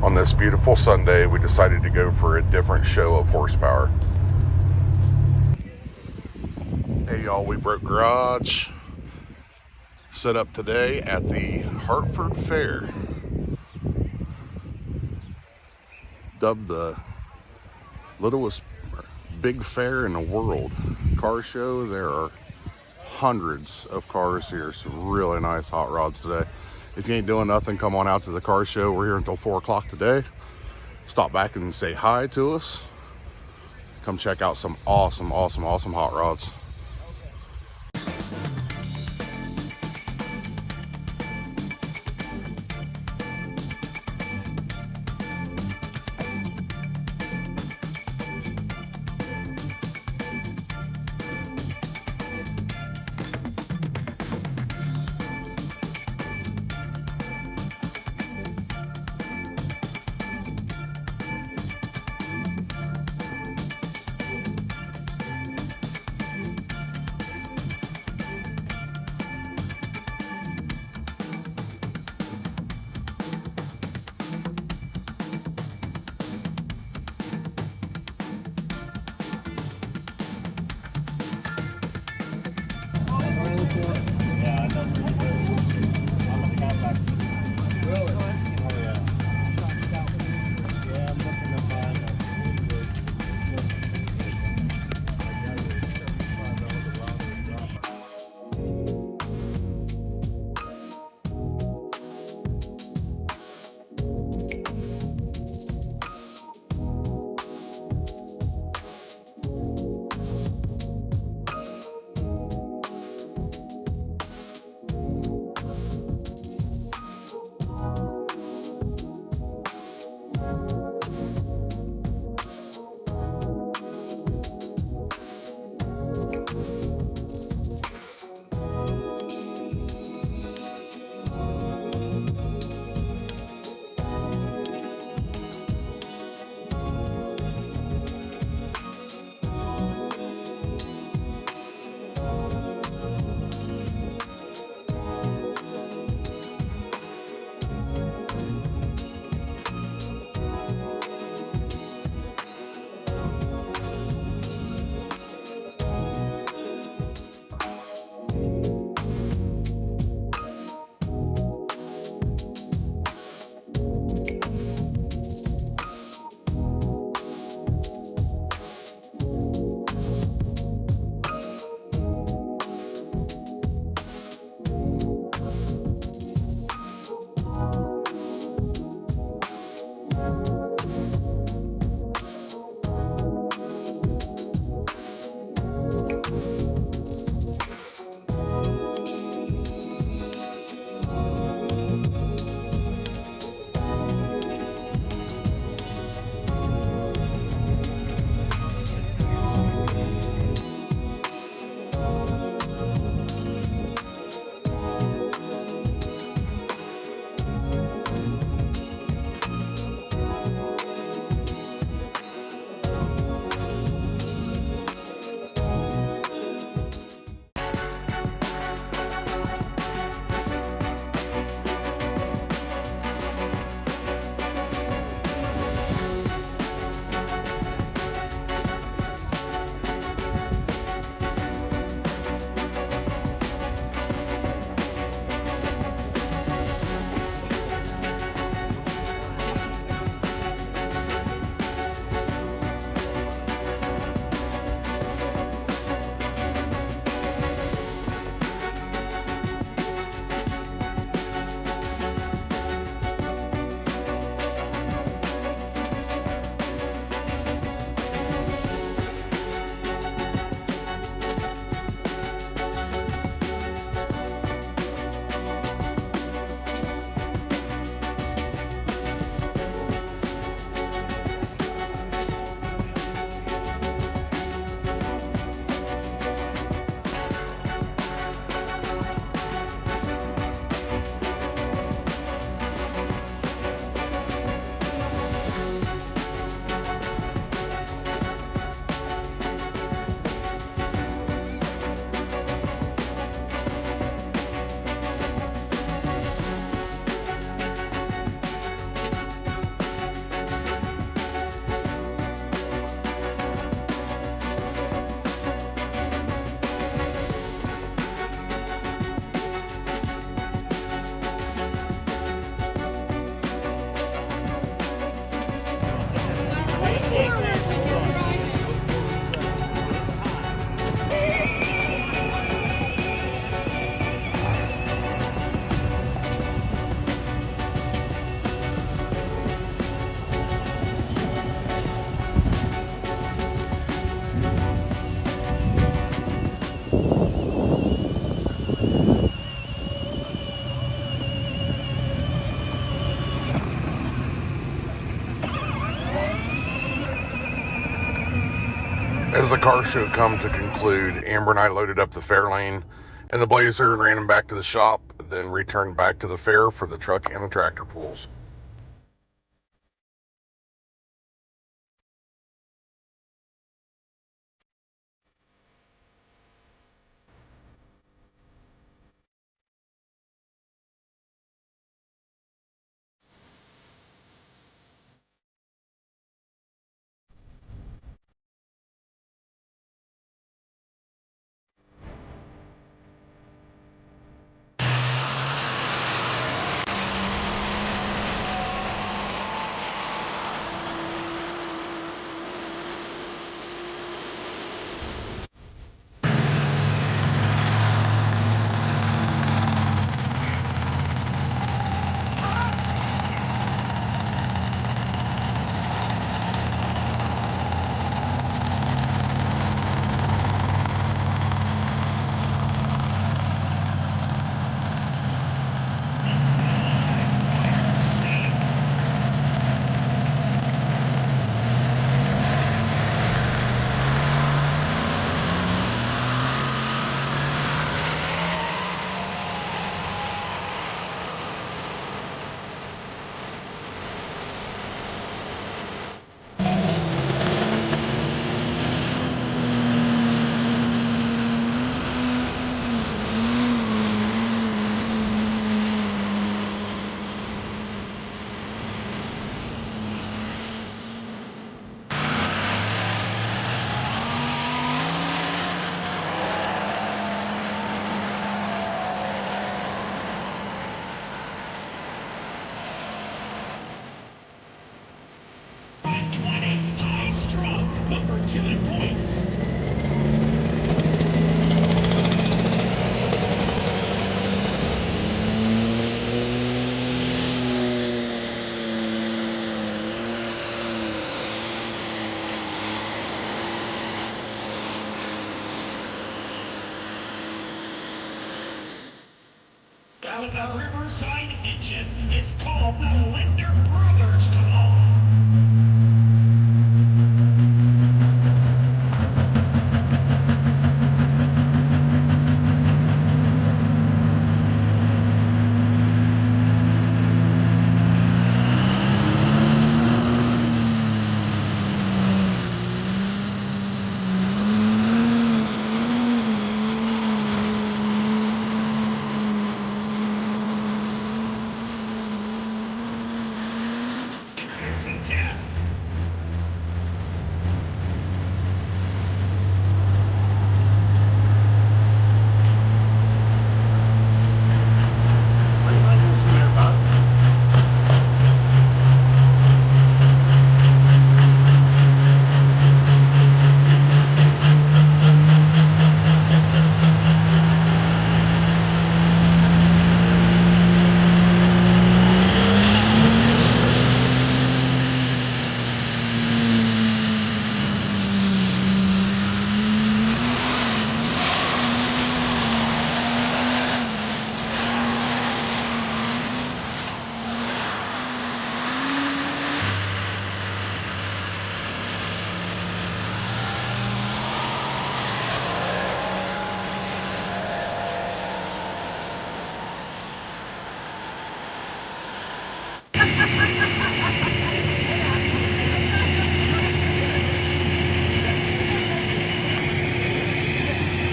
on this beautiful Sunday, we decided to go for a different show of horsepower. Hey y'all, we broke garage. Set up today at the Hartford Fair. Dubbed the littlest big fair in the world. Car show, there are hundreds of cars here. Some really nice hot rods today. If you ain't doing nothing, come on out to the car show. We're here until 4 o'clock today. Stop back and say hi to us. Come check out some awesome hot rods. As the car show come to conclude, Amber and I loaded up the Fairlane and the Blazer and ran them back to the shop, then returned back to the fair for the truck and the tractor pulls. With a Riverside engine, it's called the Linder Brothers. Come on. Exit 10. What am I using there, Bob?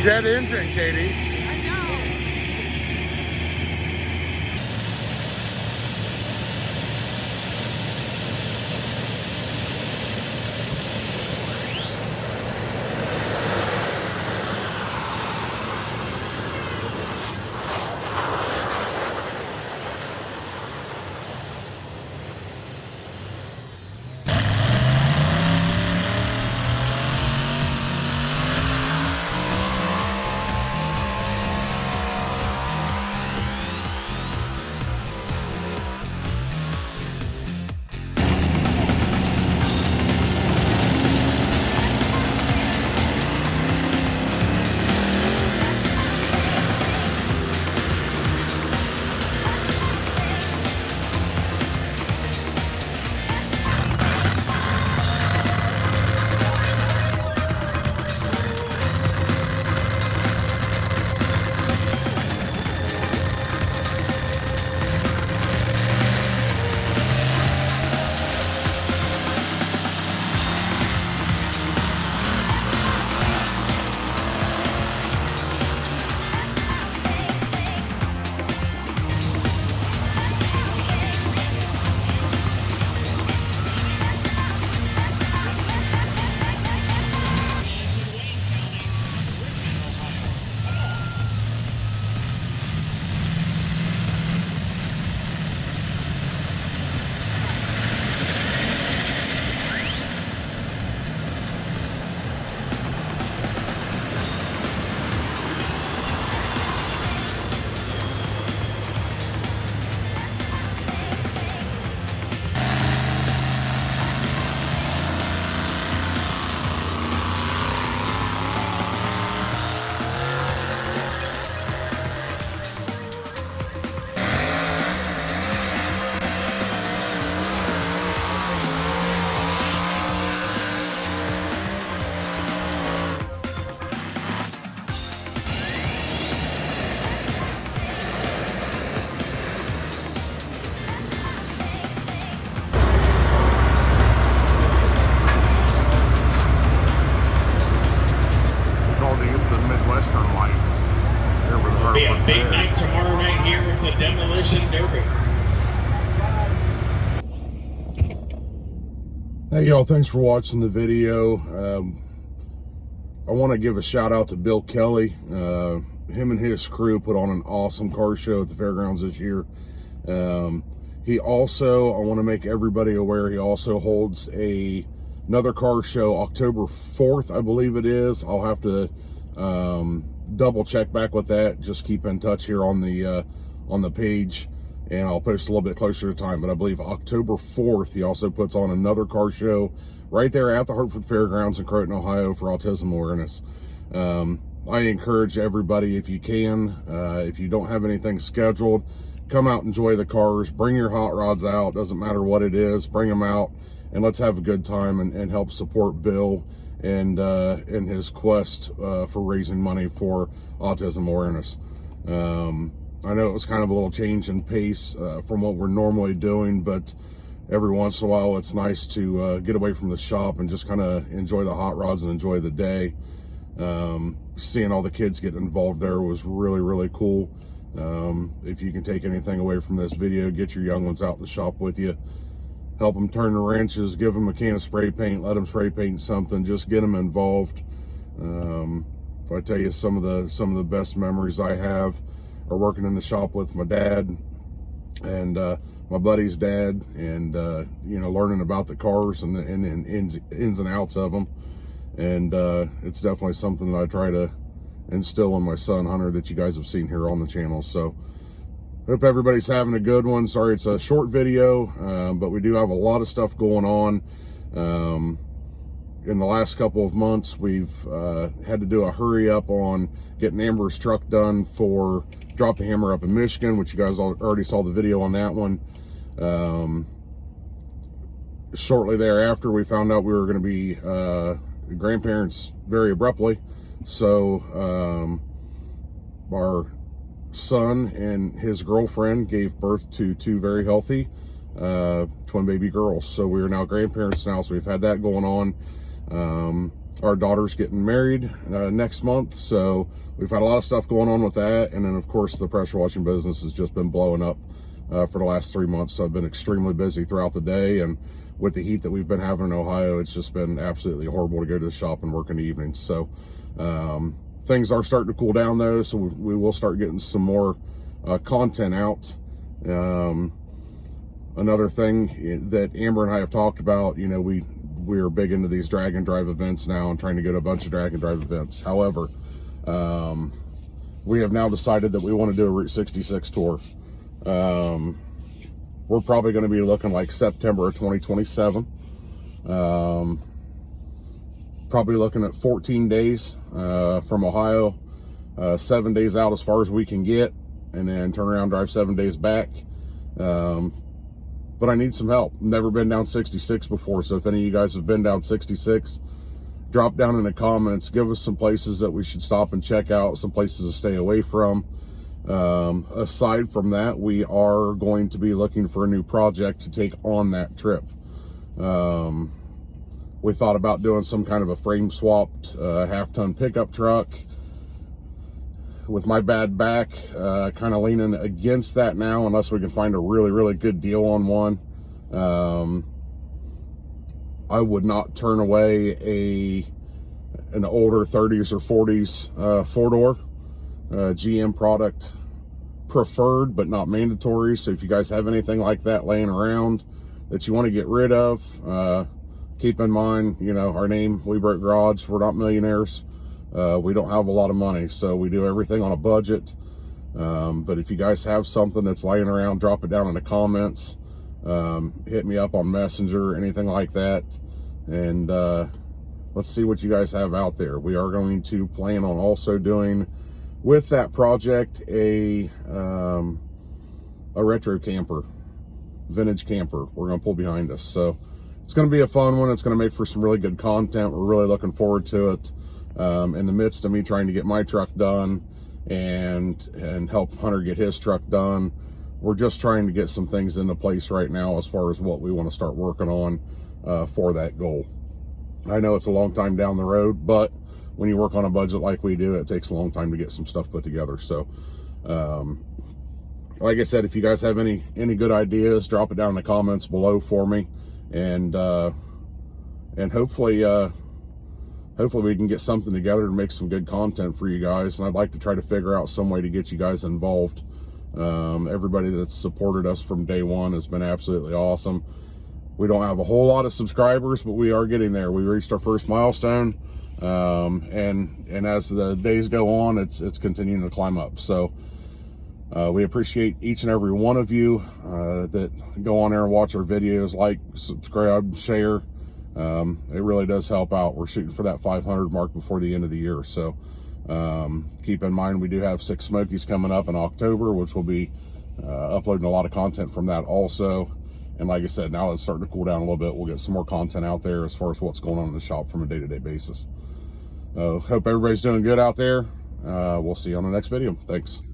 Jet engine, Katie. Hey y'all, thanks for watching the video. I want to give a shout out to Bill Kelly. Him and his crew put on an awesome car show at the fairgrounds this year. He also, I want to make everybody aware, he also holds another car show October 4th, I believe it is. I'll have to double check back with that. Just keep in touch here on the page, and I'll post a little bit closer to time. But I believe October 4th, he also puts on another car show right there at the Hartford Fairgrounds in Croton, Ohio for autism awareness. I encourage everybody, if you can, if you don't have anything scheduled, come out, enjoy the cars, bring your hot rods out, doesn't matter what it is, bring them out, and let's have a good time and help support Bill and in his quest for raising money for autism awareness. I know it was kind of a little change in pace from what we're normally doing, but every once in a while it's nice to get away from the shop and just kind of enjoy the hot rods and enjoy the day. Seeing all the kids get involved there was really, really cool. If you can take anything away from this video, get your young ones out in the shop with you. Help them turn the wrenches, give them a can of spray paint, let them spray paint something, just get them involved. If I tell you some of the best memories I have are working in the shop with my dad and my buddy's dad, and you know, learning about the cars and the ins and outs of them. And it's definitely something that I try to instill in my son Hunter that you guys have seen here on the channel. So hope everybody's having a good one. Sorry it's a short video, but we do have a lot of stuff going on. In the last couple of months, we've had to do a hurry up on getting Amber's truck done for Drop the Hammer up in Michigan, which you guys already saw the video on that one. Shortly thereafter, we found out we were going to be grandparents very abruptly. So our son and his girlfriend gave birth to two very healthy twin baby girls. So we are now grandparents now, so we've had that going on. Our daughter's getting married next month, so we've had a lot of stuff going on with that. And then of course the pressure washing business has just been blowing up for the last 3 months. So I've been extremely busy throughout the day, and with the heat that we've been having in Ohio, it's just been absolutely horrible to go to the shop and work in the evenings. So things are starting to cool down though, so we will start getting some more content out. Another thing that Amber and I have talked about, you know, we are big into these drag and drive events now and trying to go to a bunch of drag and drive events. However, we have now decided that we want to do a Route 66 tour. We're probably going to be looking like September of 2027. Probably looking at 14 days from Ohio, 7 days out as far as we can get, and then turn around, drive 7 days back. But I need some help. Never been down 66 before, so if any of you guys have been down 66, drop down in the comments, give us some places that we should stop and check out, some places to stay away from. Aside from that, we are going to be looking for a new project to take on that trip. We thought about doing some kind of a frame swapped half-ton pickup truck. With my bad back, kind of leaning against that now, unless we can find a really, really good deal on one. I would not turn away an older 30s or 40s four-door GM product, preferred but not mandatory. So if you guys have anything like that laying around that you want to get rid of, keep in mind, you know, our name, We Broke Garage. We're not millionaires. We don't have a lot of money, so we do everything on a budget. But if you guys have something that's laying around, drop it down in the comments. Hit me up on Messenger, anything like that. And let's see what you guys have out there. We are going to plan on also doing, with that project, a retro camper, vintage camper we're going to pull behind us. So it's going to be a fun one. It's going to make for some really good content. We're really looking forward to it. In the midst of me trying to get my truck done and help Hunter get his truck done, we're just trying to get some things into place right now as far as what we want to start working on for that goal. I know it's a long time down the road, but when you work on a budget like we do, it takes a long time to get some stuff put together. So like I said, if you guys have any good ideas, drop it down in the comments below for me, and and hopefully we can get something together and make some good content for you guys. And I'd like to try to figure out some way to get you guys involved. Everybody that's supported us from day one has been absolutely awesome. We don't have a whole lot of subscribers, but we are getting there. We reached our first milestone, and as the days go on, it's continuing to climb up. So we appreciate each and every one of you that go on there and watch our videos, like, subscribe, share. It really does help out. We're shooting for that 500 mark before the end of the year. So keep in mind, we do have 6 Smokies coming up in October, which will be uploading a lot of content from that also. And like I said, now it's starting to cool down a little bit. We'll get some more content out there as far as what's going on in the shop from a day-to-day basis. Hope everybody's doing good out there. We'll see you on the next video. Thanks.